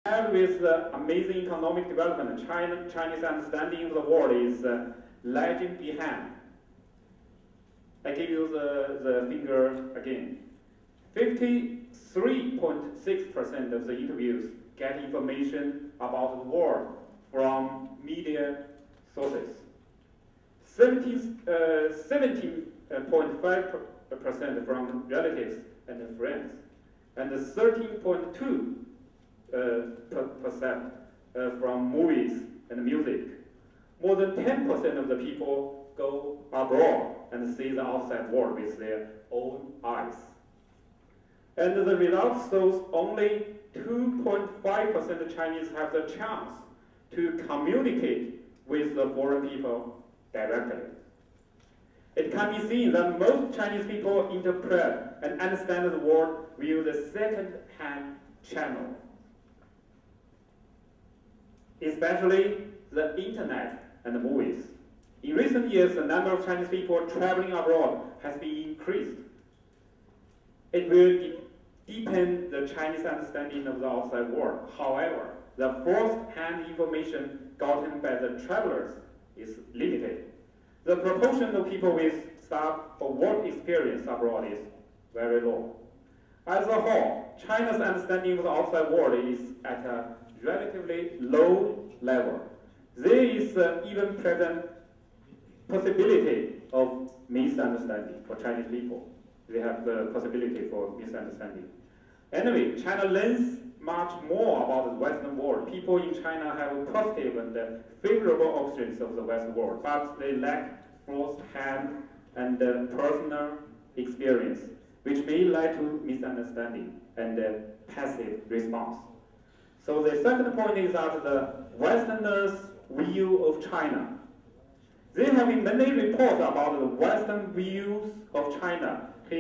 And with the amazing economic development, Chinese understanding of the world is lagging behind. I give you the figure again. 53.6% of the interviews get information about the world from media sources. 17.5% from relatives and friends, and 13.2% from movies and music. More than 10% of the people go abroad and see the outside world with their own eyes. And the result shows only 2.5% of Chinese have the chance to communicate with the foreign people directly. It can be seen that most Chinese people interpret and understand the world via the second-hand channel, especially the internet and the movies. In recent years, the number of Chinese people traveling abroad has been increased. It will deepen the Chinese understanding of the outside world. However, the first-hand information gotten by the travelers is limited. The proportion of people with staff or work experience abroad is very low. As a whole, China's understanding of the outside world is at a relatively low level. There is even present possibility of misunderstanding for Chinese people. They have the possibility for misunderstanding. Anyway, China learns much more about the Western world. People in China have positive and favorable options of the Western world, but they lack first-hand and personal experience, which may lead to misunderstanding and passive response. So the second point is that the Westerners' view of China. There have been many reports about the Western views of China. I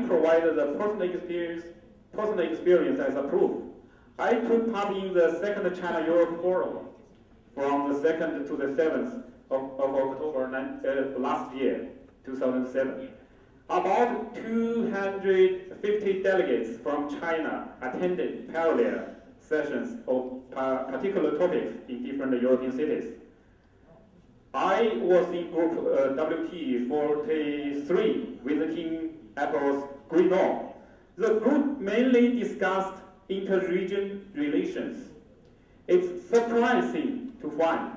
provided the personal experience as a proof. I took part in the second China-Europe Forum from the 2nd to the 7th of October last year, 2007. About 250 delegates from China attended parallel sessions of particular topics in different European cities. I was in group WT43 visiting Apple's Green Law. The group mainly discussed inter-region relations. It's surprising to find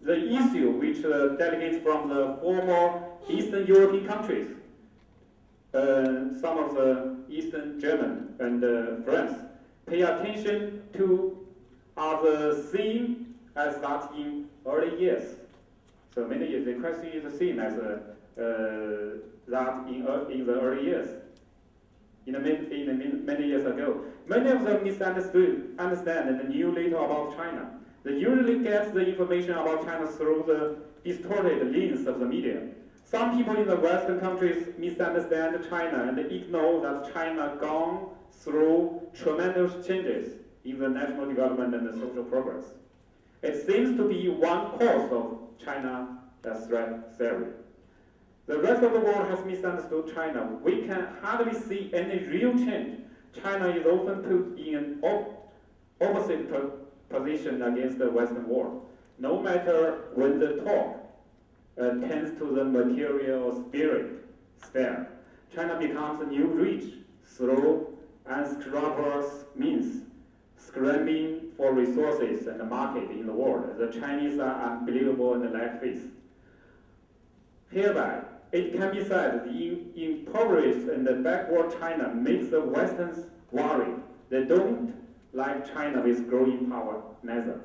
the issue which delegates from the former Eastern European countries, some of the Eastern German and France, pay attention to are the same as that in early years. So many years, the question is the same as that in the early years, many years ago. Many of them understand and knew little about China. They usually get the information about China through the distorted lens of the media. Some people in the Western countries misunderstand China and ignore that China gone through tremendous changes in the national development and the social progress. It seems to be one cause of China threat theory. The rest of the world has misunderstood China. We can hardly see any real change. China is often put in an opposite position against the Western world. No matter when the talk tends to the material sphere, China becomes a new rich through unscrupulous means, scrambling for resources and the market in the world. The Chinese are unbelievable and lack faith. Hereby, it can be said the impoverished and the backward China makes the Westerns worry. They don't like China with growing power, neither.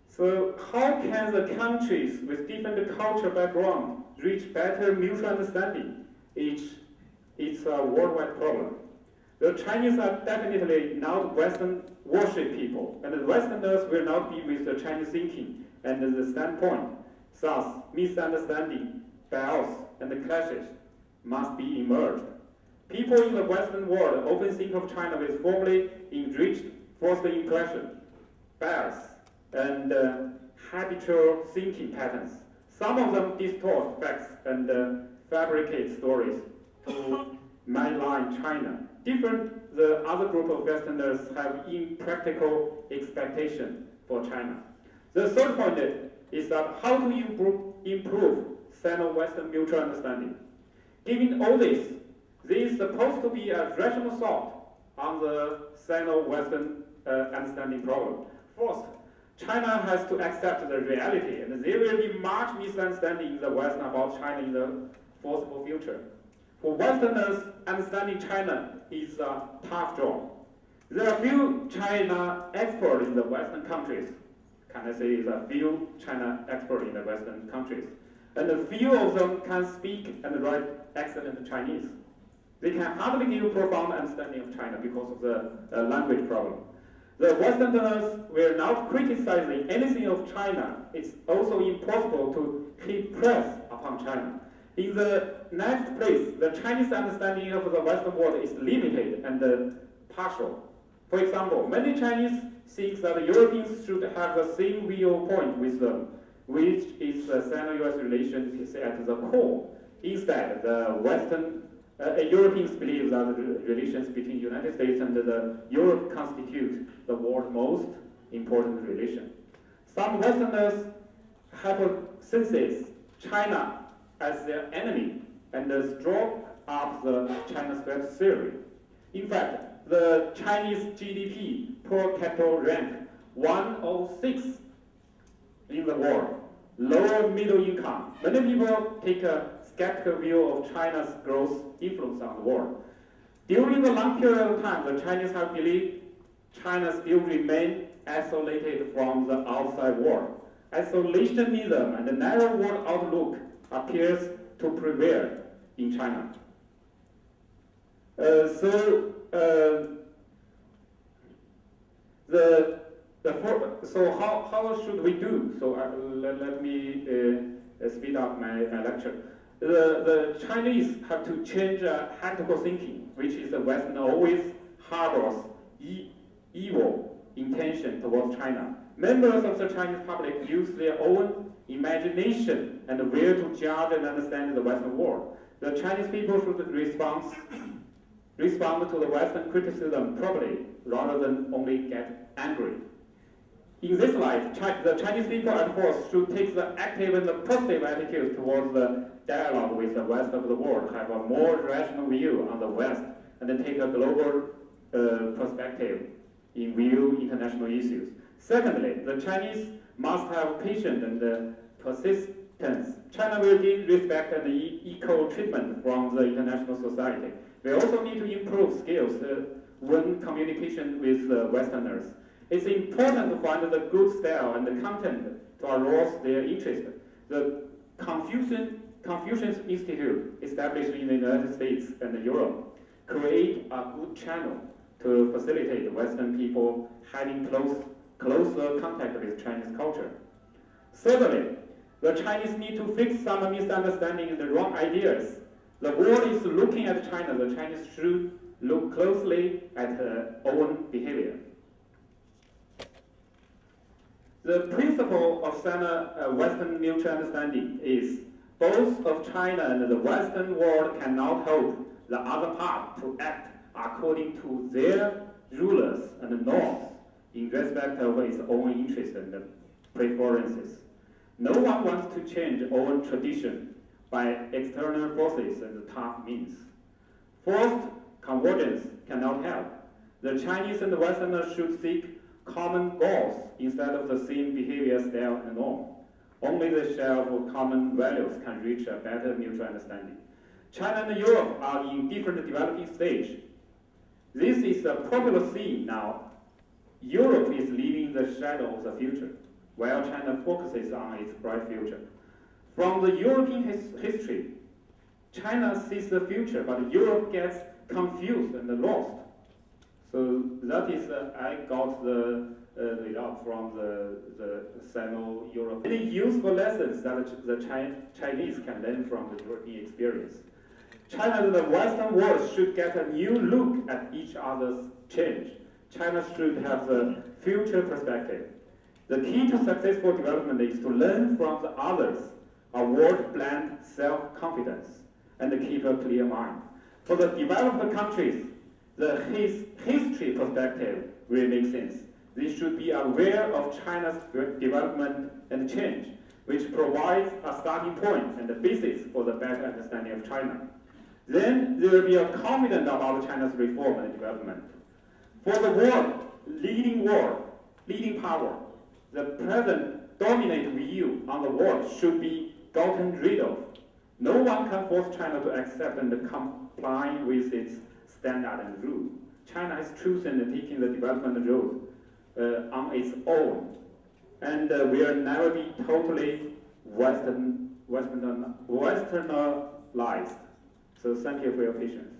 So how can the countries with different cultural background reach better mutual understanding? It's a worldwide problem. The Chinese are definitely not Western worship people, and the Westerners will not be with the Chinese thinking and the standpoint. Thus, misunderstanding, bias, and clashes must be emerged. People in the Western world often think of China with formally enriched first impression, bias, and habitual thinking patterns. Some of them distort facts and fabricate stories to malign China the other group of Westerners have impractical expectation for China. The third point is that how to improve Sino-Western mutual understanding. Given all this, there is supposed to be a rational thought on the Sino-Western understanding problem. First, China has to accept the reality, and there will be much misunderstanding in the West about China in the foreseeable future. For Westerners, understanding China is a tough job. There are few China experts in the Western countries. Can I say there are few China experts in the Western countries? And a few of them can speak and write excellent Chinese. They can hardly give profound understanding of China because of the language problem. The Westerners were not criticizing anything of China. It's also impossible to keep press upon China. In the next place, the Chinese understanding of the Western world is limited and partial. For example, many Chinese think that Europeans should have the same viewpoint with them, which is the Sino-US relations at the core. Instead, the Europeans believe that the relations between the United States and Europe constitute the world's most important relation. Some Westerners hypothesize China as their enemy and draw up the China threat theory. In fact, the Chinese GDP per capita rank 106 in the world, lower middle income. Many people take a skeptical view of China's growth influence on the world. During the long period of time, the Chinese have believed China still remains isolated from the outside world. Isolationism and the narrow world outlook appears to prevail in China. So how should we do? So let me speed up my lecture. The Chinese have to change heretical thinking, which is the Western always harbors evil intention towards China. Members of the Chinese public use their own imagination and will to judge and understand the Western world. The Chinese people should respond to the Western criticism properly, rather than only get angry. In this light, the Chinese people at first should take the active and the positive attitude towards the dialogue with the rest of the world, have a more rational view on the West, and then take a global perspective in view international issues. Secondly, the Chinese must have patience and persistence. China will gain respect and equal treatment from the international society. We also need to improve skills when communication with Westerners. It's important to find the good style and the content to arouse their interest. The Confucius Institute, established in the United States and Europe, create a good channel to facilitate Western people having closer contact with Chinese culture. Thirdly, the Chinese need to fix some misunderstanding and the wrong ideas. The world is looking at China. The Chinese should look closely at their own behavior. The principle of Sino-Western mutual understanding is both of China and the Western world cannot help the other part to act according to their rulers and norms in respect of its own interests and preferences. No one wants to change own tradition by external forces and tough means. Forced convergence cannot help. The Chinese and the Westerners should seek common goals instead of the same behavior style and norm. Only the share of common values can reach a better mutual understanding. China and Europe are in different developing stage. This is a popular theme now. Europe is leaving the shadow of the future, while China focuses on its bright future. From the European history, China sees the future, but Europe gets confused and lost. So that is, I got the result from the Sino-Europe. Many useful lessons that the Chinese can learn from the European experience. China and the Western world should get a new look at each other's change. China should have the future perspective. The key to successful development is to learn from the others, avoid blind self-confidence, and keep a clear mind. For the developed countries, the history perspective will make sense. They should be aware of China's development and change, which provides a starting point and a basis for the better understanding of China. Then they will be confident about China's reform and development. For the leading power, the present dominant view on the world should be gotten rid of. No one can force China to accept and comply with its standard and rule. China has chosen taking the development road on its own, and will never be totally westernized. So thank you for your patience.